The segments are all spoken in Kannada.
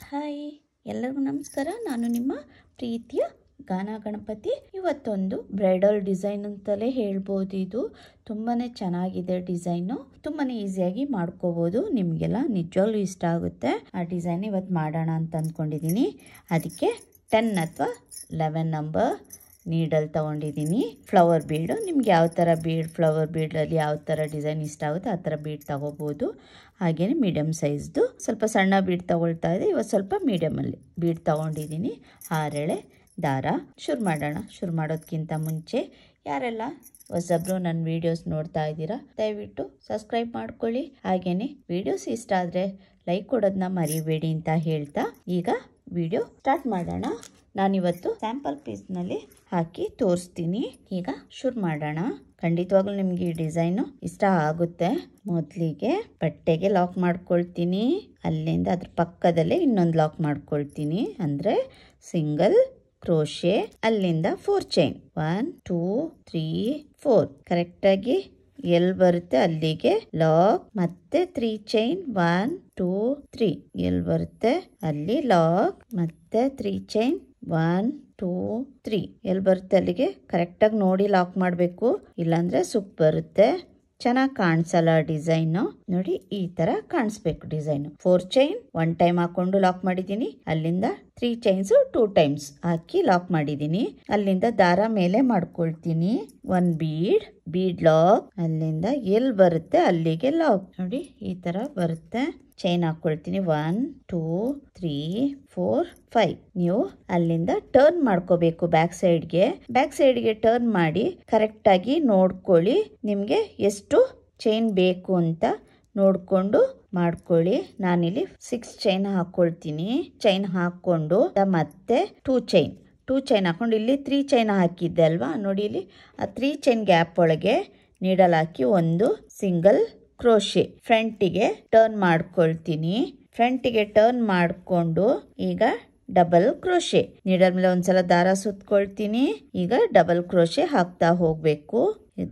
ಹಾಯ್, ಎಲ್ಲರಿಗೂ ನಮಸ್ಕಾರ. ನಾನು ನಿಮ್ಮ ಪ್ರೀತಿಯ ಗಾನ ಗಣಪತಿ. ಇವತ್ತೊಂದು ಬ್ರೈಡಲ್ ಡಿಸೈನ್ ಅಂತಲೇ ಹೇಳ್ಬೋದು. ಇದು ತುಂಬಾ ಚೆನ್ನಾಗಿದೆ. ಡಿಸೈನು ತುಂಬಾ ಈಸಿಯಾಗಿ ಮಾಡ್ಕೋಬೋದು. ನಿಮಗೆಲ್ಲ ನಿಜವಾಗ್ಲೂ ಇಷ್ಟ ಆಗುತ್ತೆ. ಆ ಡಿಸೈನ್ ಇವತ್ತು ಮಾಡೋಣ ಅಂತ ಅಂದ್ಕೊಂಡಿದ್ದೀನಿ. ಅದಕ್ಕೆ 10 ಅಥವಾ 11 ನಂಬರ್ ನೀಡಲ್ ತೊಗೊಂಡಿದ್ದೀನಿ. ಫ್ಲವರ್ ಬೀಡು, ನಿಮ್ಗೆ ಯಾವ ಥರ ಬೀಡ್, ಫ್ಲವರ್ ಬೀಡಲ್ಲಿ ಯಾವ ಥರ ಡಿಸೈನ್ ಇಷ್ಟ ಆಗುತ್ತೆ ಆ ಥರ ಬೀಡ್ ತೊಗೋಬೋದು. ಹಾಗೆಯೇ ಮೀಡಿಯಮ್ ಸೈಜ್ದು ಸ್ವಲ್ಪ ಸಣ್ಣ ಬೀಡ್ ತೊಗೊಳ್ತಾ ಇದೆ. ಇವತ್ತು ಸ್ವಲ್ಪ ಮೀಡಿಯಮಲ್ಲಿ ಬೀಡ್ ತೊಗೊಂಡಿದ್ದೀನಿ. 6 ಎಳೆ ದಾರ. ಶುರು ಮಾಡೋಣ. ಶುರು ಮಾಡೋದಕ್ಕಿಂತ ಮುಂಚೆ ಯಾರೆಲ್ಲ ಹೊಸಬ್ರು ನನ್ನ ವೀಡಿಯೋಸ್ ನೋಡ್ತಾ ಇದ್ದೀರಾ, ದಯವಿಟ್ಟು ಸಬ್ಸ್ಕ್ರೈಬ್ ಮಾಡ್ಕೊಳ್ಳಿ. ಹಾಗೆಯೇ ವೀಡಿಯೋಸ್ ಇಷ್ಟ ಆದರೆ ಲೈಕ್ ಕೊಡೋದನ್ನ ಮರಿಬೇಡಿ ಅಂತ ಹೇಳ್ತಾ ಈಗ ವಿಡಿಯೋ ಸ್ಟಾರ್ಟ್ ಮಾಡೋಣ. ನಾನಿವತ್ತು ಸ್ಯಾಂಪಲ್ ಪೀಸ್ನಲ್ಲಿ ಹಾಕಿ ತೋರಿಸ್ತೀನಿ. ಈಗ ಶುರು ಮಾಡೋಣ. ಖಂಡಿತವಾಗ್ಲೂ ನಿಮ್ಗೆ ಈ ಡಿಸೈನು ಇಷ್ಟ ಆಗುತ್ತೆ. ಮೊದಲಿಗೆ ಬಟ್ಟೆಗೆ ಲಾಕ್ ಮಾಡ್ಕೊಳ್ತೀನಿ. ಅಲ್ಲಿಂದ ಅದ್ರ ಪಕ್ಕದಲ್ಲೇ ಇನ್ನೊಂದು ಲಾಕ್ ಮಾಡ್ಕೊಳ್ತೀನಿ. ಅಂದರೆ ಸಿಂಗಲ್ ಕ್ರೋಶೆ, ಅಲ್ಲಿಂದ 4 ಚೈನ್. 1 2 3 4 ಕರೆಕ್ಟಾಗಿ ಎಲ್ಲಿ ಬರುತ್ತೆ ಅಲ್ಲಿಗೆ ಲಾಕ್, ಮತ್ತೆ 3 ಚೈನ್. 1 2 3 ಎಲ್ಲಿ ಬರುತ್ತೆ ಅಲ್ಲಿ ಲಾಕ್, ಮತ್ತೆ 3 ಚೈನ್. 1 2 3 ಎಲ್ಲಿ ಬರುತ್ತೆ ಅಲ್ಲಿಗೆ ಕರೆಕ್ಟಾಗಿ ನೋಡಿ ಲಾಕ್ ಮಾಡಬೇಕು, ಇಲ್ಲಾಂದ್ರೆ ಸುಕ್ ಬರುತ್ತೆ, ಚೆನ್ನಾಗಿ ಕಾಣಿಸಲ್ಲ ಡಿಸೈನು. ನೋಡಿ ಈ ತರ ಕಾಣಿಸ್ಬೇಕು ಡಿಸೈನು. 4 ಚೈನ್ 1 ಟೈಮ್ ಹಾಕೊಂಡು ಲಾಕ್ ಮಾಡಿದ್ದೀನಿ. ಅಲ್ಲಿಂದ 3 ಚೈನ್ಸ್ 2 ಟೈಮ್ಸ್ ಹಾಕಿ ಲಾಕ್ ಮಾಡಿದ್ದೀನಿ. ಅಲ್ಲಿಂದ ದಾರ ಮೇಲೆ ಮಾಡ್ಕೊಳ್ತೀನಿ. 1 ಬೀಡ್ ಲಾಕ್, ಅಲ್ಲಿಂದ ಎಲ್ಲಿ ಬರುತ್ತೆ ಅಲ್ಲಿಗೆ ಲಾಕ್. ನೋಡಿ ಈ ತರ ಬರುತ್ತೆ. ಚೈನ್ ಹಾಕೊಳ್ತೀನಿ. 1 2 3 4 5. ನೀವು ಅಲ್ಲಿಂದ ಟರ್ನ್ ಮಾಡ್ಕೋಬೇಕು ಬ್ಯಾಕ್ ಸೈಡ್ಗೆ ಟರ್ನ್ ಮಾಡಿ ಕರೆಕ್ಟ್ ಆಗಿ ನೋಡ್ಕೊಳ್ಳಿ. ನಿಮ್ಗೆ ಎಷ್ಟು ಚೈನ್ ಬೇಕು ಅಂತ ನೋಡ್ಕೊಂಡು ಮಾಡ್ಕೊಳ್ಳಿ. ನಾನಿಲ್ಲಿ 6 ಚೈನ್ ಹಾಕೊಳ್ತೀನಿ. ಚೈನ್ ಹಾಕೊಂಡು ಮತ್ತೆ 2 ಚೈನ್ ಹಾಕೊಂಡು ಇಲ್ಲಿ 3 ಚೈನ್ ಹಾಕಿದ್ದೆ ಅಲ್ವಾ, ನೋಡಿ ಇಲ್ಲಿ ಆ 3 ಚೈನ್ ಗ್ಯಾಪ್ ಒಳಗೆ ನೀಡಲ್ ಹಾಕಿ ಒಂದು ಸಿಂಗಲ್ ಕ್ರೋಶೆ ಫ್ರಂಟಿಗೆ ಟರ್ನ್ ಮಾಡ್ಕೊಳ್ತೀನಿ. ಫ್ರಂಟಿಗೆ ಟರ್ನ್ ಮಾಡಿಕೊಂಡು ಈಗ ಡಬಲ್ ಕ್ರೋಶೆ ನೀಡಲ್ ಮೇಲೆ ಒಂದ್ಸಲ ದಾರ ಸುತ್ಕೊಳ್ತೀನಿ. ಈಗ ಡಬಲ್ ಕ್ರೋಶೆ ಹಾಕ್ತಾ ಹೋಗ್ಬೇಕು.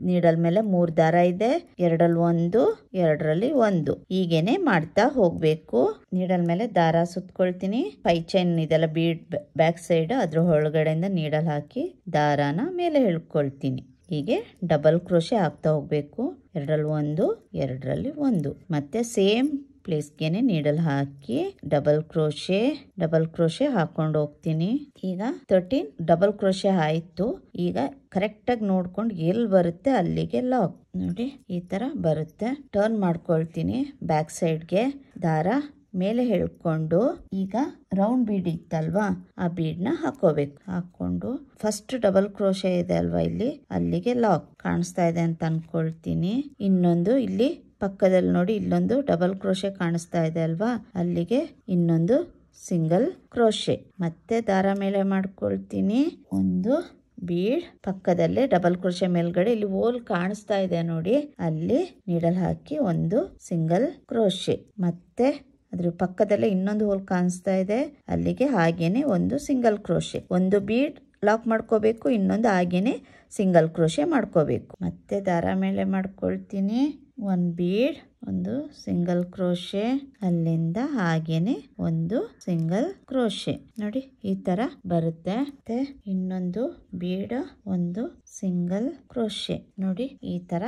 ನೀಡಲ್ ಮೇಲೆ 3 ದಾರ ಇದೆ, 2ರಲ್ಲಿ 1, 2ರಲ್ಲಿ 1 ಹೀಗೇನೆ ಮಾಡ್ತಾ ಹೋಗ್ಬೇಕು. ನೀಡಲ್ ಮೇಲೆ ದಾರ ಸುತ್ಕೊಳ್ತೀನಿ. 5 ಚೈನ್ ಇದೆಲ್ಲ ಬೀಡ್ ಬ್ಯಾಕ್ ಸೈಡ್, ಅದ್ರ ಒಳಗಡೆಯಿಂದ ನೀಡಲ್ ಹಾಕಿ ದಾರಾನ ಮೇಲೆ ಎಳ್ಕೊಳ್ತೀನಿ. ಹೀಗೆ ಡಬಲ್ ಕ್ರೋಶೆ ಹಾಕ್ತಾ ಹೋಗ್ಬೇಕು. 2ರಲ್ಲಿ 1, 2ರಲ್ಲಿ 1 ಮತ್ತೆ ಸೇಮ್ ಪ್ಲೇಸ್ಗೆನೆ ನೀಡಲ್ ಹಾಕಿ ಡಬಲ್ ಕ್ರೋಶೆ ಹಾಕೊಂಡು ಹೋಗ್ತೀನಿ. ಈಗ 13 ಡಬಲ್ ಕ್ರೋಶೆ ಆಯ್ತು. ಈಗ ಕರೆಕ್ಟ್ ಆಗಿ ನೋಡ್ಕೊಂಡು ಎಲ್ಲಿ ಬರುತ್ತೆ ಅಲ್ಲಿಗೆ ಲಾಕ್. ನೋಡಿ ಈ ತರ ಬರುತ್ತೆ. ಟರ್ನ್ ಮಾಡ್ಕೊಳ್ತೀನಿ ಬ್ಯಾಕ್ ಸೈಡ್ಗೆ. ದಾರ ಮೇಲೆ ಎಳ್ಕೊಂಡು ಈಗ ರೌಂಡ್ ಬೀಡ್ ಇತ್ತಲ್ವಾ ಆ ಬೀಡ್ನ ಹಾಕೋಬೇಕು. ಹಾಕೊಂಡು ಫಸ್ಟ್ ಡಬಲ್ ಕ್ರೋಶೆ ಇದೆ ಅಲ್ವಾ ಇಲ್ಲಿ, ಅಲ್ಲಿಗೆ ಲಾಕ್ ಕಾಣಿಸ್ತಾ ಇದೆ ಅಂತ ಅನ್ಕೊಳ್ತೀನಿ. ಇನ್ನೊಂದು ಇಲ್ಲಿ ಪಕ್ಕದಲ್ಲಿ ನೋಡಿ ಇಲ್ಲೊಂದು ಡಬಲ್ ಕ್ರೋಶೆ ಕಾಣಿಸ್ತಾ ಇದೆ ಅಲ್ವಾ, ಅಲ್ಲಿಗೆ ಇನ್ನೊಂದು ಸಿಂಗಲ್ ಕ್ರೋಶೆ. ಮತ್ತೆ ದಾರ ಮೇಲೆ ಮಾಡ್ಕೊಳ್ತೀನಿ. ಒಂದು ಬೀಡ್ ಪಕ್ಕದಲ್ಲೇ ಡಬಲ್ ಕ್ರೋಶೆ ಮೇಲ್ಗಡೆ ಇಲ್ಲಿ ಹೋಲ್ ಕಾಣಿಸ್ತಾ ಇದೆ ನೋಡಿ, ಅಲ್ಲಿ ನೀಡಲ್ ಹಾಕಿ ಒಂದು ಸಿಂಗಲ್ ಕ್ರೋಶೆ. ಮತ್ತೆ ಅದ್ರ ಪಕ್ಕದಲ್ಲೇ ಇನ್ನೊಂದು ಹೋಲ್ ಕಾಣಿಸ್ತಾ ಇದೆ, ಅಲ್ಲಿಗೆ ಹಾಗೇನೆ ಒಂದು ಸಿಂಗಲ್ ಕ್ರೋಶೆ. ಒಂದು ಬೀಡ್ ಲಾಕ್ ಮಾಡ್ಕೋಬೇಕು, ಇನ್ನೊಂದು ಹಾಗೇನೆ ಸಿಂಗಲ್ ಕ್ರೋಶೆ ಮಾಡ್ಕೋಬೇಕು. ಮತ್ತೆ ದಾರ ಮೇಲೆ ಮಾಡ್ಕೊಳ್ತೀನಿ. 1 ಬೀಡ್, ಒಂದು ಸಿಂಗಲ್ ಕ್ರೋಶೆ, ಅಲ್ಲಿಂದ ಹಾಗೇನೆ ಒಂದು ಸಿಂಗಲ್ ಕ್ರೋಶೆ. ನೋಡಿ ಈ ತರ ಬರುತ್ತೆ. ಮತ್ತೆ ಇನ್ನೊಂದು ಬೀಡ್, ಒಂದು ಸಿಂಗಲ್ ಕ್ರೋಶೆ. ನೋಡಿ ಈ ತರ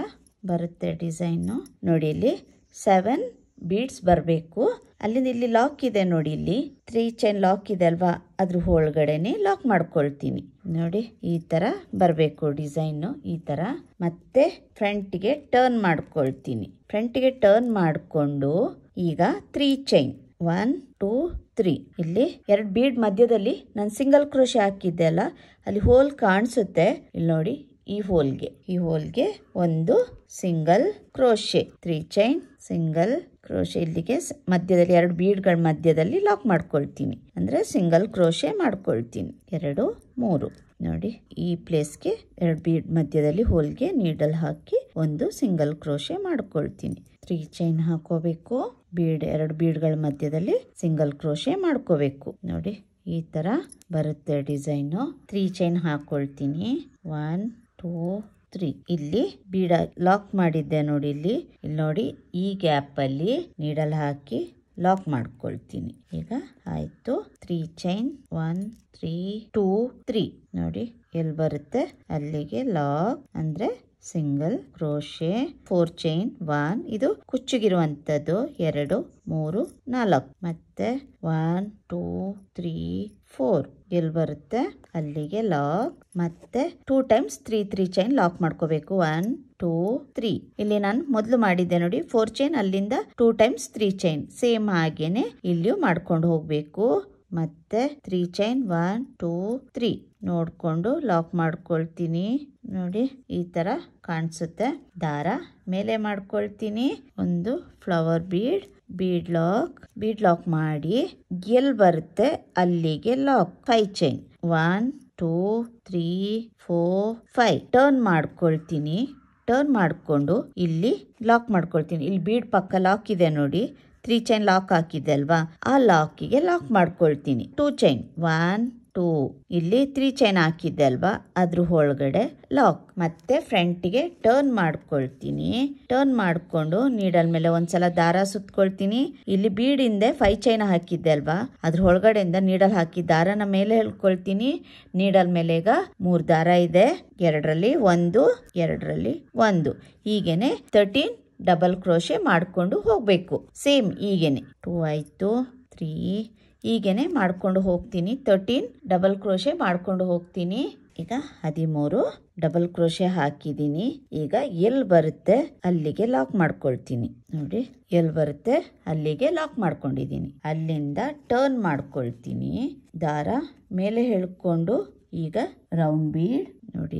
ಬರುತ್ತೆ ಡಿಸೈನು. ನೋಡಿ ಇಲ್ಲಿ 7 ಬೀಡ್ಸ್ ಬರಬೇಕು. ಅಲ್ಲಿಂದ ಇಲ್ಲಿ ಲಾಕ್ ಇದೆ ನೋಡಿ, ಇಲ್ಲಿ 3 ಚೈನ್ ಲಾಕ್ ಇದೆ ಅಲ್ವಾ, ಅದ್ರ ಒಳಗಡೆನೆ ಲಾಕ್ ಮಾಡ್ಕೊಳ್ತೀನಿ. ನೋಡಿ ಈ ತರ ಬರಬೇಕು ಡಿಸೈನು. ಈ ತರ ಮತ್ತೆ ಫ್ರಂಟ್ಗೆ ಟರ್ನ್ ಮಾಡ್ಕೊಳ್ತೀನಿ. ಫ್ರಂಟ್ಗೆ ಟರ್ನ್ ಮಾಡಿಕೊಂಡು ಈಗ 3 ಚೈನ್. 1 2 3 ಇಲ್ಲಿ 2 ಬೀಡ್ ಮಧ್ಯದಲ್ಲಿ ನಾನು ಸಿಂಗಲ್ ಕ್ರೋಶೆ ಹಾಕಿದ್ದೆ ಅಲ್ಲ, ಅಲ್ಲಿ ಹೋಲ್ ಕಾಣಿಸುತ್ತೆ. ಇಲ್ಲಿ ನೋಡಿ ಈ ಹೋಲ್ಗೆ ಒಂದು single crochet. 3 chain single crochet. ಇಲ್ಲಿಗೆ ಮಧ್ಯದಲ್ಲಿ 2 ಬೀಡ್ಗಳ ಮಧ್ಯದಲ್ಲಿ ಲಾಕ್ ಮಾಡ್ಕೊಳ್ತೀನಿ, ಅಂದ್ರೆ ಸಿಂಗಲ್ ಕ್ರೋಶೆ ಮಾಡ್ಕೊಳ್ತೀನಿ. 2 3 ನೋಡಿ ಈ ಪ್ಲೇಸ್ಗೆ 2 ಬೀಡ್ ಮಧ್ಯದಲ್ಲಿ ಹೋಲ್ಗೆ ನೀಡಲ್ ಹಾಕಿ ಒಂದು ಸಿಂಗಲ್ ಕ್ರೋಶೆ ಮಾಡ್ಕೊಳ್ತೀನಿ. 3 ಚೈನ್ ಹಾಕೋಬೇಕು. 2 ಬೀಡ್ಗಳ ಮಧ್ಯದಲ್ಲಿ ಸಿಂಗಲ್ ಕ್ರೋಶೆ ಮಾಡ್ಕೋಬೇಕು. ನೋಡಿ ಈ ತರ ಬರುತ್ತೆ ಡಿಸೈನು. 3 ಚೈನ್ ಹಾಕೊಳ್ತೀನಿ. 1 2 3 ಇಲ್ಲಿ ಬೀಡ ಲಾಕ್ ಮಾಡಿದ್ದೆ ನೋಡಿ, ಇಲ್ಲಿ ನೋಡಿ ಈ ಗ್ಯಾಪ್ ಅಲ್ಲಿ ನೀಡಲ್ ಹಾಕಿ ಲಾಕ್ ಮಾಡ್ಕೊಳ್ತೀನಿ. ಈಗ ಆಯ್ತು. 3 ಚೈನ್ 1 3 2 3 ನೋಡಿ ಎಲ್ಲಿ ಬರುತ್ತೆ ಅಲ್ಲಿಗೆ ಲಾಕ್ ಅಂದ್ರೆ ಸಿಂಗಲ್ ಕ್ರೋಶೆ. 4 ಚೈನ್ 1 ಇದು ಕುಚ್ಚಿಗಿರುವಂತದ್ದು 2 3 4 ಮತ್ತೆ 1 2 3 4 ಎಲ್ಲಿ ಬರುತ್ತೆ ಅಲ್ಲಿಗೆ ಲಾಕ್ ಮತ್ತೆ 2 ಟೈಮ್ಸ್ 3 3 ಚೈನ್ ಲಾಕ್ ಮಾಡ್ಕೋಬೇಕು. 1 2 3 ಇಲ್ಲಿ ನಾನು ಮೊದಲು ಮಾಡಿದ್ದೆ ನೋಡಿ 4 ಚೈನ್ ಅಲ್ಲಿಂದ 2 ಟೈಮ್ಸ್ 3 ಚೈನ್ ಸೇಮ್ ಹಾಗೇನೆ ಇಲ್ಲಿಯೂ ಮಾಡ್ಕೊಂಡು ಹೋಗ್ಬೇಕು. ಮತ್ತೆ 3 ಚೈನ್ 1 2 3 ನೋಡ್ಕೊಂಡು ಲಾಕ್ ಮಾಡ್ಕೊಳ್ತೀನಿ. ನೋಡಿ ಈ ತರ ಕಾಣಿಸುತ್ತೆ. ದಾರ ಮೇಲೆ ಮಾಡ್ಕೊಳ್ತೀನಿ. ಒಂದು ಫ್ಲವರ್ ಬೀಡ್ ಲಾಕ್ ಮಾಡಿ ಎಲ್ಲಿ ಬರುತ್ತೆ ಅಲ್ಲಿಗೆ ಲಾಕ್. 5 ಚೈನ್ 1 2 3 4 5 ಟರ್ನ್ ಮಾಡ್ಕೊಳ್ತೀನಿ. ಟರ್ನ್ ಮಾಡ್ಕೊಂಡು ಇಲ್ಲಿ ಲಾಕ್ ಮಾಡ್ಕೊಳ್ತೀನಿ. ಇಲ್ಲಿ ಬೀಡ್ ಪಕ್ಕ ಲಾಕ್ ಇದೆ ನೋಡಿ, 3 ಚೈನ್ ಲಾಕ್ ಹಾಕಿದೆ ಅಲ್ವಾ, ಆ ಲಾಕಿಗೆ ಲಾಕ್ ಮಾಡ್ಕೊಳ್ತೀನಿ. 2 ಚೈನ್ 1 2 ಇಲ್ಲಿ 3 ಚೈನ್ ಹಾಕಿದ್ದೆ ಅಲ್ವಾ, ಅದ್ರ ಒಳಗಡೆ ಲಾಕ್. ಮತ್ತೆ ಫ್ರಂಟಿಗೆ ಟರ್ನ್ ಮಾಡ್ಕೊಳ್ತೀನಿ. ಟರ್ನ್ ಮಾಡ್ಕೊಂಡು ನೀಡಲ್ ಮೇಲೆ ಒಂದ್ಸಲ ದಾರ ಸುತ್ಕೊಳ್ತೀನಿ. ಇಲ್ಲಿ ಬೀಡಿಂದ 5 ಚೈನ್ ಹಾಕಿದ್ದೆ ಅಲ್ವಾ, ಅದ್ರ ಒಳಗಡೆಯಿಂದ ನೀಡಲ್ ಹಾಕಿ ದಾರನ ಮೇಲೆ ಹೇಳ್ಕೊಳ್ತೀನಿ. ನೀಡಲ್ ಮೇಲೆ ಈಗ 3 ದಾರ ಇದೆ, 2ರಲ್ಲಿ 1 2ರಲ್ಲಿ 1 ಹೀಗೇನೆ 13 ಡಬಲ್ ಕ್ರೋಶೆ ಮಾಡ್ಕೊಂಡು ಹೋಗ್ಬೇಕು. ಸೇಮ್ ಹೀಗೇನೆ 2 ಆಯ್ತು 3 ಹೀಗೇನೆ ಮಾಡ್ಕೊಂಡು ಹೋಗ್ತೀನಿ. 13 ಡಬಲ್ ಕ್ರೋಶೆ ಮಾಡ್ಕೊಂಡು ಹೋಗ್ತೀನಿ. ಈಗ 13 ಡಬಲ್ ಕ್ರೋಶೆ ಹಾಕಿದ್ದೀನಿ. ಈಗ ಎಲ್ಲಿ ಬರುತ್ತೆ ಅಲ್ಲಿಗೆ ಲಾಕ್ ಮಾಡ್ಕೊಳ್ತೀನಿ. ನೋಡಿ ಎಲ್ಲಿ ಬರುತ್ತೆ ಅಲ್ಲಿಗೆ ಲಾಕ್ ಮಾಡ್ಕೊಂಡಿದ್ದೀನಿ. ಅಲ್ಲಿಂದ ಟರ್ನ್ ಮಾಡ್ಕೊಳ್ತೀನಿ. ದಾರ ಮೇಲೆ ಹೇಳ್ಕೊಂಡು ಈಗ ರೌಂಡ್ ಬೀಡ್ ನೋಡಿ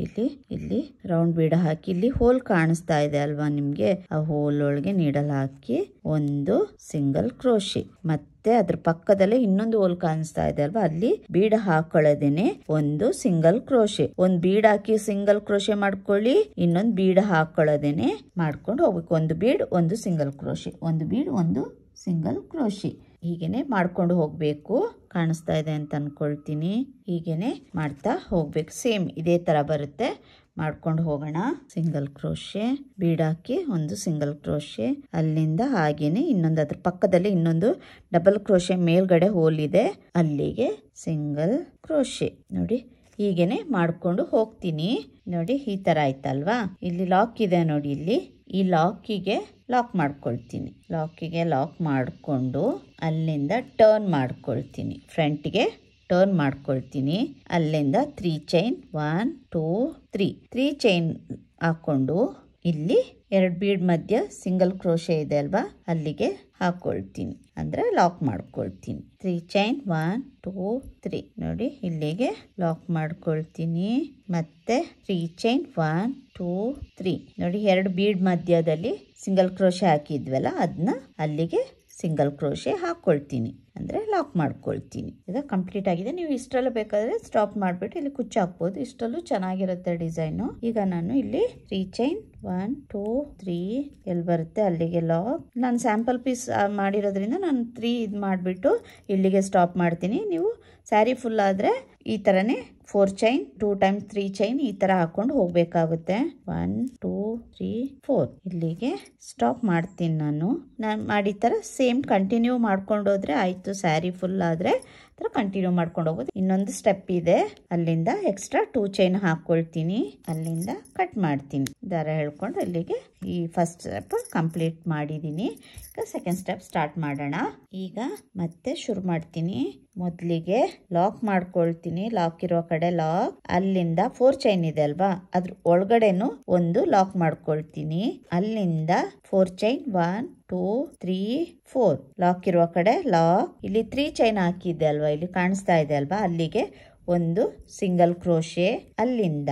ಇಲ್ಲಿ ರೌಂಡ್ ಬೀಡ್ ಹಾಕಿ ಇಲ್ಲಿ ಹೋಲ್ ಕಾಣಿಸ್ತಾ ಇದೆ ಅಲ್ವಾ ನಿಮ್ಗೆ, ಆ ಹೋಲ್ ಒಳಗೆ ನೀಡಲ್ ಹಾಕಿ ಒಂದು ಸಿಂಗಲ್ ಕ್ರೋಶೆ. ಮತ್ತೆ ಅದ್ರ ಪಕ್ಕದಲ್ಲೇ ಇನ್ನೊಂದು ಹೋಲ್ ಕಾಣಿಸ್ತಾ ಇದೆ ಅಲ್ವಾ, ಅಲ್ಲಿ ಬೀಡ್ ಹಾಕೊಳ್ಳೋದೇನೆ ಒಂದು ಸಿಂಗಲ್ ಕ್ರೋಶೆ. ಒಂದ್ ಬೀಡ್ ಹಾಕಿ ಸಿಂಗಲ್ ಕ್ರೋಶೆ ಮಾಡ್ಕೊಳ್ಳಿ, ಇನ್ನೊಂದು ಬೀಡ್ ಹಾಕೊಳ್ಳೋದೇನೆ ಮಾಡ್ಕೊಂಡು ಹೋಗ್ಬೇಕು. ಒಂದು ಬೀಡ್ ಒಂದು ಸಿಂಗಲ್ ಕ್ರೋಶೆ, ಒಂದು ಬೀಡ್ ಒಂದು ಸಿಂಗಲ್ ಕ್ರೋಶೆ ಹೀಗೇನೆ ಮಾಡ್ಕೊಂಡು ಹೋಗ್ಬೇಕು. ಕಾಣಿಸ್ತಾ ಇದೆ ಅಂತ ಅನ್ಕೊಳ್ತೀನಿ. ಹೀಗೇನೆ ಮಾಡ್ತಾ ಹೋಗ್ಬೇಕು. ಸೇಮ್ ಇದೇ ತರ ಬರುತ್ತೆ, ಮಾಡ್ಕೊಂಡು ಹೋಗೋಣ. ಸಿಂಗಲ್ ಕ್ರೋಶೆ ಬೀಡ್ ಹಾಕಿ ಒಂದು ಸಿಂಗಲ್ ಕ್ರೋಶೆ, ಅಲ್ಲಿಂದ ಹಾಗೇನೆ ಇನ್ನೊಂದು ಅದ್ರ ಪಕ್ಕದಲ್ಲಿ ಇನ್ನೊಂದು ಡಬಲ್ ಕ್ರೋಶೆ ಮೇಲ್ಗಡೆ ಹೋಲ್ ಇದೆ, ಅಲ್ಲಿಗೆ ಸಿಂಗಲ್ ಕ್ರೋಶೆ. ನೋಡಿ ಹೀಗೇನೆ ಮಾಡ್ಕೊಂಡು ಹೋಗ್ತೀನಿ. ನೋಡಿ ಈ ತರ ಆಯ್ತಲ್ವಾ. ಇಲ್ಲಿ ಲಾಕ್ ಇದೆ ನೋಡಿ, ಇಲ್ಲಿ ಈ ಲಾಕಿಗೆ ಲಾಕ್ ಮಾಡ್ಕೊಳ್ತೀನಿ. ಲಾಕಿಗೆ ಲಾಕ್ ಮಾಡಿಕೊಂಡು ಅಲ್ಲಿಂದ ಟರ್ನ್ ಮಾಡ್ಕೊಳ್ತೀನಿ. ಫ್ರಂಟ್ಗೆ ಟರ್ನ್ ಮಾಡ್ಕೊಳ್ತೀನಿ. ಅಲ್ಲಿಂದ 3 ಚೈನ್ 1 2 3 ಚೈನ್ ಹಾಕೊಂಡು ಇಲ್ಲಿ 2 ಬೀಡ್ ಮಧ್ಯ ಸಿಂಗಲ್ ಕ್ರೋಶೆ ಇದೆ ಅಲ್ವಾ, ಅಲ್ಲಿಗೆ ಹಾಕೊಳ್ತೀನಿ, ಅಂದ್ರೆ ಲಾಕ್ ಮಾಡ್ಕೊಳ್ತೀನಿ. 3 ಚೈನ್ 1 2 3 ನೋಡಿ ಇಲ್ಲಿಗೆ ಲಾಕ್ ಮಾಡ್ಕೊಳ್ತೀನಿ. ಮತ್ತೆ 3 ಚೈನ್ 1 2 3 ನೋಡಿ 2 ಬೀಡ್ ಮಧ್ಯದಲ್ಲಿ ಸಿಂಗಲ್ ಕ್ರೋಶೆ ಹಾಕಿದ್ವಲ್ಲ, ಅದನ್ನ ಅಲ್ಲಿಗೆ ಸಿಂಗಲ್ ಕ್ರೋಶೆ ಹಾಕೊಳ್ತೀನಿ, ಅಂದ್ರೆ ಲಾಕ್ ಮಾಡ್ಕೊಳ್ತೀನಿ. ಈಗ ಕಂಪ್ಲೀಟ್ ಆಗಿದೆ. ನೀವು ಇಷ್ಟರಲ್ಲೂ ಬೇಕಾದ್ರೆ ಸ್ಟಾಪ್ ಮಾಡ್ಬಿಟ್ಟು ಇಲ್ಲಿ ಕುಚ್ಚು ಹಾಕ್ಬೋದು, ಇಷ್ಟರಲ್ಲೂ ಚೆನ್ನಾಗಿರುತ್ತೆ ಡಿಸೈನು. ಈಗ ನಾನು ಇಲ್ಲಿ 3 ಚೈನ್ 1 2 3 ಎಲ್ಲಿ ಬರುತ್ತೆ ಅಲ್ಲಿಗೆ ಲಾಕ್. ನಾನು ಸ್ಯಾಂಪಲ್ ಪೀಸ್ ಮಾಡಿರೋದ್ರಿಂದ ನಾನು 3 ಇದು ಮಾಡಿಬಿಟ್ಟು ಇಲ್ಲಿಗೆ ಸ್ಟಾಪ್ ಮಾಡ್ತೀನಿ. ನೀವು ಸ್ಯಾರಿ ಫುಲ್ ಆದ್ರೆ ಈ ತರನೇ 4 ಚೈನ್ 2 ಟೈಮ್ಸ್ 3 ಚೈನ್ ಈ ತರ ಹಾಕೊಂಡು ಹೋಗ್ಬೇಕಾಗುತ್ತೆ. 1 2 3 4 ಇಲ್ಲಿಗೆ ಸ್ಟಾಪ್ ಮಾಡ್ತೀನಿ. ನಾನು ಮಾಡಿ ತರ ಸೇಮ್ ಕಂಟಿನ್ಯೂ ಮಾಡ್ಕೊಂಡು ಹೋದ್ರೆ ಆಯ್ತು. ಸ್ಯಾರಿ ಫುಲ್ ಆದ್ರೆ ಕಂಟಿನ್ಯೂ ಮಾಡ್ಕೊಂಡು ಹೋಗೋದು. ಇನ್ನೊಂದು ಸ್ಟೆಪ್ ಇದೆ, ಅಲ್ಲಿಂದ ಎಕ್ಸ್ಟ್ರಾ 2 ಚೈನ್ ಹಾಕೊಳ್ತೀನಿ, ಅಲ್ಲಿಂದ ಕಟ್ ಮಾಡ್ತೀನಿ. ದಾರ ಹೇಳ್ಕೊಂಡು ಅಲ್ಲಿಗೆ ಈ ಫಸ್ಟ್ ಸ್ಟೆಪ್ ಕಂಪ್ಲೀಟ್ ಮಾಡಿದೀನಿ. ಈಗ ಸೆಕೆಂಡ್ ಸ್ಟೆಪ್ ಸ್ಟಾರ್ಟ್ ಮಾಡೋಣ. ಈಗ ಮತ್ತೆ ಶುರು ಮಾಡ್ತೀನಿ. ಮೊದಲಿಗೆ ಲಾಕ್ ಮಾಡ್ಕೊಳ್ತೀನಿ. ಲಾಕ್ ಇರೋ ಕಡೆ ಲಾಕ್, ಅಲ್ಲಿಂದ 4 ಚೈನ್ ಇದೆ ಅಲ್ವಾ, ಅದ್ರ ಒಳಗಡೆನು ಒಂದು ಲಾಕ್ ಮಾಡ್ಕೊಳ್ತೀನಿ. ಅಲ್ಲಿಂದ 4 ಚೈನ್ 1 2 3 4 ಲಾಕ್ ಇರುವ ಕಡೆ ಲಾಕ್. ಇಲ್ಲಿ 3 ಚೈನ್ ಹಾಕಿದ್ದೆ ಅಲ್ವಾ, ಇಲ್ಲಿ ಕಾಣಿಸ್ತಾ ಇದೆ ಅಲ್ವಾ, ಅಲ್ಲಿಗೆ ಒಂದು ಸಿಂಗಲ್ ಕ್ರೋಶೆ. ಅಲ್ಲಿಂದ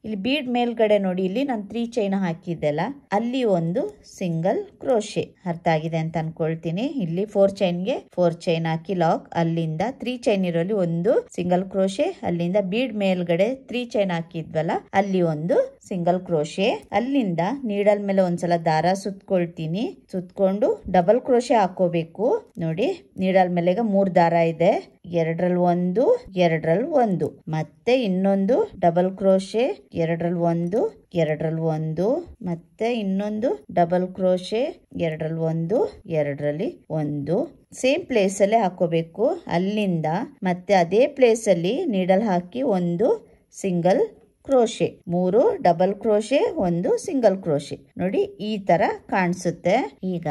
ಇಲ್ಲಿ ಬೀಡ್ ಮೇಲ್ಗಡೆ ನೋಡಿ, ಇಲ್ಲಿ ನಾನು 3 ಚೈನ್ ಹಾಕಿದ್ದೆಲ್ಲ, ಅಲ್ಲಿ ಒಂದು ಸಿಂಗಲ್ ಕ್ರೋಶೆ. ಅರ್ಥ ಆಗಿದೆ ಅಂತ ಅನ್ಕೊಳ್ತೀನಿ. ಇಲ್ಲಿ 4 ಚೈನ್ಗೆ 4 ಚೈನ್ ಹಾಕಿ ಲಾಕ್, ಅಲ್ಲಿಂದ 3 ಚೈನ್ ಇರೋಲ್ಲಿ ಒಂದು ಸಿಂಗಲ್ ಕ್ರೋಶೆ, ಅಲ್ಲಿಂದ ಬೀಡ್ ಮೇಲ್ಗಡೆ 3 ಚೈನ್ ಹಾಕಿದ್ವಲ್ಲ, ಅಲ್ಲಿ ಒಂದು ಸಿಂಗಲ್ ಕ್ರೋಶೆ. ಅಲ್ಲಿಂದ ನೀಡಲ್ ಮೇಲೆ ಒಂದ್ಸಲ ದಾರ ಸುತ್ಕೊಳ್ತೀನಿ. ಸುತ್ಕೊಂಡು ಡಬಲ್ ಕ್ರೋಶೆ ಹಾಕೋಬೇಕು. ನೋಡಿ ನೀಡಲ್ ಮೇಲೆ ಈಗ 3 ದಾರ ಇದೆ, 2ರಲ್ಲಿ 1 2ರಲ್ಲಿ 1 ಮತ್ತೆ ಇನ್ನೊಂದು ಡಬಲ್ ಕ್ರೋಶೆ, 2ರಲ್ಲಿ 1 2ರಲ್ಲಿ 1 ಮತ್ತೆ ಇನ್ನೊಂದು ಡಬಲ್ ಕ್ರೋಶೆ, 2ರಲ್ಲಿ 1 2ರಲ್ಲಿ 1 ಸೇಮ್ ಪ್ಲೇಸಲ್ಲೇ ಹಾಕೋಬೇಕು. ಅಲ್ಲಿಂದ ಮತ್ತೆ ಅದೇ ಪ್ಲೇಸಲ್ಲಿ ನೀಡಲ್ ಹಾಕಿ ಒಂದು single crochet, 3 double crochet, 1 single crochet. ನೋಡಿ ಈ ತರ ಕಾಣಿಸುತ್ತೆ. ಈಗ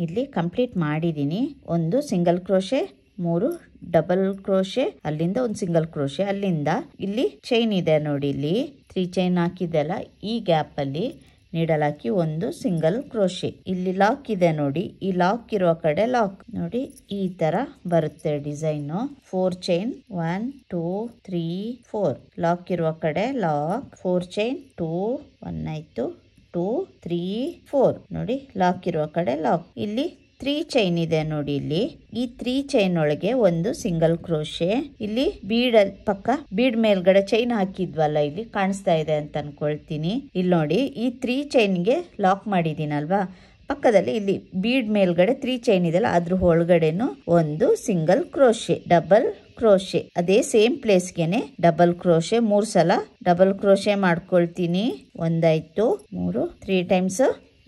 ಇಲ್ಲಿ ಕಂಪ್ಲೀಟ್ ಮಾಡಿದೀನಿ. 1 ಸಿಂಗಲ್ ಕ್ರೋಶೆ, 3 ಡಬಲ್ ಕ್ರೋಶೆ, ಅಲ್ಲಿಂದ 1 ಸಿಂಗಲ್ ಕ್ರೋಶೆ, ಅಲ್ಲಿಂದ ಇಲ್ಲಿ ಚೈನ್ ಇದೆ ನೋಡಿ, ಇಲ್ಲಿ 3 ಚೈನ್ ಹಾಕಿದೆಲ್ಲ, ಈ ಗ್ಯಾಪ್ ಅಲ್ಲಿ ನೀಡಲ್ ಹಾಕಿ 1 ಸಿಂಗಲ್ ಕ್ರೋಶೆ. ಇಲ್ಲಿ ಲಾಕ್ ಇದೆ ನೋಡಿ, ಈ ಲಾಕ್ ಇರುವ ಕಡೆ ಲಾಕ್ ನೋಡಿ, ಈ ತರ ಬರುತ್ತೆ ಡಿಸೈನ್. 4 ಚೈನ್ 1 2 3 4 ಲಾಕ್ ಇರುವ ಕಡೆ ಲಾಕ್, 4 ಚೈನ್ 2 1 ಆಯ್ತು, 2 3 4 ನೋಡಿ, ಲಾಕ್ ಇರುವ ಕಡೆ ಲಾಕ್. ಇಲ್ಲಿ 3 ಚೈನ್ ಇದೆ ನೋಡಿ, ಇಲ್ಲಿ ಈ 3 ಚೈನ್ ಒಳಗೆ 1 ಸಿಂಗಲ್ ಕ್ರೋಶೆ. ಇಲ್ಲಿ ಬೀಡ್ ಪಕ್ಕ ಬೀಡ್ ಮೇಲ್ಗಡೆ ಚೈನ್ ಹಾಕಿದ್ವಲ್ಲ, ಇಲ್ಲಿ ಕಾಣಿಸ್ತಾ ಇದೆ ಅಂತ ಅನ್ಕೊಳ್ತೀನಿ. ಇಲ್ಲಿ ನೋಡಿ, ಈ 3 ಚೈನ್ಗೆ ಲಾಕ್ ಮಾಡಿದೀನಲ್ವಾ, ಪಕ್ಕದಲ್ಲಿ ಇಲ್ಲಿ ಬೀಡ್ ಮೇಲ್ಗಡೆ 3 ಚೈನ್ ಇದೆಲ್ಲ, ಅದ್ರ ಒಳಗಡೆನು 1 ಸಿಂಗಲ್ ಕ್ರೋಶೆ, ಡಬಲ್ ಕ್ರೋಶೆ, ಅದೇ ಸೇಮ್ ಪ್ಲೇಸ್ಗೆನೆ ಡಬಲ್ ಕ್ರೋಶೆ 3 ಸಲ ಡಬಲ್ ಕ್ರೋಶೆ ಮಾಡ್ಕೊಳ್ತೀನಿ. 1 ಆಯ್ತು, 3 ಟೈಮ್ಸ್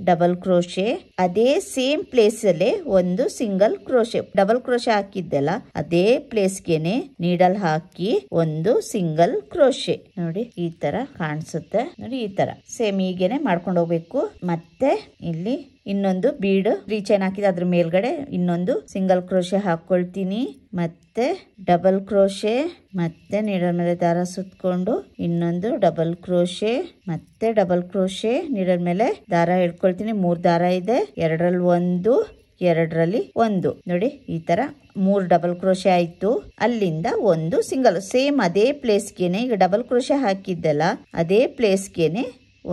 ಡಬಲ್ ಕ್ರೋಶೆ. ಅದೇ ಸೇಮ್ ಪ್ಲೇಸ್ ಅಲ್ಲೇ 1 ಸಿಂಗಲ್ ಕ್ರೋಶೆ, ಡಬಲ್ ಕ್ರೋಶೆ ಹಾಕಿದ್ದೆಲ್ಲ ಅದೇ ಪ್ಲೇಸ್ಗೆನೆ ನೀಡಲ್ ಹಾಕಿ 1 ಸಿಂಗಲ್ ಕ್ರೋಶೆ. ನೋಡಿ ಈ ತರ ಕಾಣಿಸುತ್ತೆ ನೋಡಿ, ಈ ತರ ಸೇಮ್ ಹೀಗೇನೆ ಮಾಡ್ಕೊಂಡು ಹೋಗ್ಬೇಕು. ಮತ್ತೆ ಇಲ್ಲಿ ಇನ್ನೊಂದು ಬೀಡ್ 3 ಚೈನ್ ಹಾಕಿದ ಅದ್ರ ಮೇಲ್ಗಡೆ ಇನ್ನೊಂದು ಸಿಂಗಲ್ ಕ್ರೋಶೆ ಹಾಕೊಳ್ತೀನಿ, ಮತ್ತೆ ಡಬಲ್ ಕ್ರೋಶೆ, ಮತ್ತೆ ನೀಡಲ್ ಮೇಲೆ ದಾರ ಸುತ್ಕೊಂಡು ಇನ್ನೊಂದು ಡಬಲ್ ಕ್ರೋಶೆ, ಮತ್ತೆ ಡಬಲ್ ಕ್ರೋಶೆ, ನೀಡಲ್ ಮೇಲೆ ದಾರ ಹಿಡ್ಕೊಳ್ತೀನಿ. 3 ದಾರ ಇದೆ, 2ರಲ್ಲಿ 1 2ರಲ್ಲಿ 1 ನೋಡಿ, ಈ ತರ 3 ಡಬಲ್ ಕ್ರೋಶೆ ಆಯ್ತು. ಅಲ್ಲಿಂದ 1 ಸಿಂಗಲ್, ಸೇಮ್ ಅದೇ ಪ್ಲೇಸ್ಗೆನೆ ಈಗ ಡಬಲ್ ಕ್ರೋಶೆ ಹಾಕಿದ್ದೆಲ್ಲ ಅದೇ ಪ್ಲೇಸ್ಗೆನೆ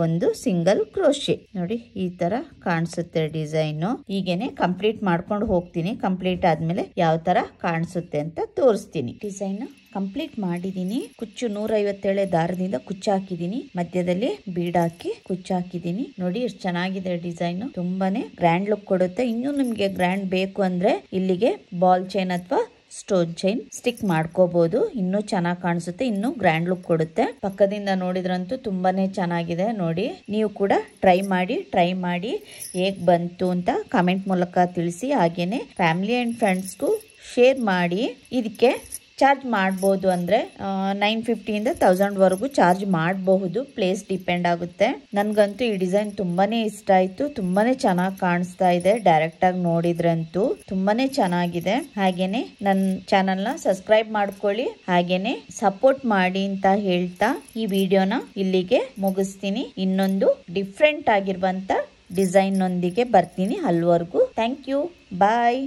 1 ಸಿಂಗಲ್ ಕ್ರೋಶೆ. ನೋಡಿ ಈ ತರ ಕಾಣಿಸುತ್ತೆ ಡಿಸೈನ್. ಹೀಗೇನೆ ಕಂಪ್ಲೀಟ್ ಮಾಡ್ಕೊಂಡು ಹೋಗ್ತೀನಿ. ಕಂಪ್ಲೀಟ್ ಆದ್ಮೇಲೆ ಯಾವ ತರ ಕಾಣಿಸುತ್ತೆ ಅಂತ ತೋರಿಸ್ತೀನಿ. ಡಿಸೈನ್ ಕಂಪ್ಲೀಟ್ ಮಾಡಿದೀನಿ. ಕುಚ್ಚು 157 ದಾರದಿಂದ ಕುಚ್ಚು ಹಾಕಿದೀನಿ, ಮಧ್ಯದಲ್ಲಿ ಬೀಡ್ ಹಾಕಿ ಕುಚ್ಚು ಹಾಕಿದೀನಿ. ನೋಡಿ ಎಷ್ಟು ಚೆನ್ನಾಗಿದೆ ಡಿಸೈನ್, ತುಂಬಾನೇ ಗ್ರ್ಯಾಂಡ್ ಲುಕ್ ಕೊಡುತ್ತೆ. ಇನ್ನು ನಿಮ್ಗೆ ಗ್ರ್ಯಾಂಡ್ ಬೇಕು ಅಂದ್ರೆ ಇಲ್ಲಿಗೆ ಬಾಲ್ ಚೈನ್ ಅಥವಾ ಸ್ಟೋನ್ ಚೈನ್ ಸ್ಟಿಕ್ ಮಾಡ್ಕೋಬಹುದು, ಇನ್ನೂ ಚೆನ್ನಾಗಿ ಕಾಣಿಸುತ್ತೆ, ಇನ್ನೂ ಗ್ರ್ಯಾಂಡ್ ಲುಕ್ ಕೊಡುತ್ತೆ. ಪಕ್ಕದಿಂದ ನೋಡಿದ್ರಂತೂ ತುಂಬಾನೇ ಚೆನ್ನಾಗಿದೆ. ನೋಡಿ ನೀವು ಕೂಡ ಟ್ರೈ ಮಾಡಿ ಹೇಗ್ ಬಂತು ಅಂತ ಕಮೆಂಟ್ ಮೂಲಕ ತಿಳಿಸಿ. ಹಾಗೇನೆ ಫ್ಯಾಮಿಲಿ ಅಂಡ್ ಫ್ರೆಂಡ್ಸ್ಗೂ ಶೇರ್ ಮಾಡಿ. ಇದಕ್ಕೆ ಚಾರ್ಜ್ ಮಾಡ್ಬೋದು ಅಂದ್ರೆ 950 ಇಂದ 1000 ವರೆಗೂ ಚಾರ್ಜ್ ಮಾಡಬಹುದು, ಪ್ಲೇಸ್ ಡಿಪೆಂಡ್ ಆಗುತ್ತೆ. ನನ್ಗಂತೂ ಈ ಡಿಸೈನ್ ತುಂಬಾನೇ ಇಷ್ಟ ಆಯ್ತು, ತುಂಬಾನೇ ಚೆನ್ನಾಗಿ ಕಾಣಿಸ್ತಾ ಇದೆ. ಡೈರೆಕ್ಟ್ ಆಗಿ ನೋಡಿದ್ರಂತೂ ತುಂಬಾನೇ ಚೆನ್ನಾಗಿದೆ. ಹಾಗೇನೆ ನನ್ನ ಚಾನೆಲ್ ನ ಸಬ್ಸ್ಕ್ರೈಬ್ ಮಾಡ್ಕೊಳ್ಳಿ, ಹಾಗೇನೆ ಸಪೋರ್ಟ್ ಮಾಡಿ ಅಂತ ಹೇಳ್ತಾ ಈ ವಿಡಿಯೋನ ಇಲ್ಲಿಗೆ ಮುಗಿಸ್ತೀನಿ. ಇನ್ನೊಂದು ಡಿಫ್ರೆಂಟ್ ಆಗಿರುವಂತ ಡಿಸೈನ್ ನೊಂದಿಗೆ ಬರ್ತೀನಿ. ಅಲ್ಲಿವರೆಗೂ ಥ್ಯಾಂಕ್ ಯು, ಬಾಯ್.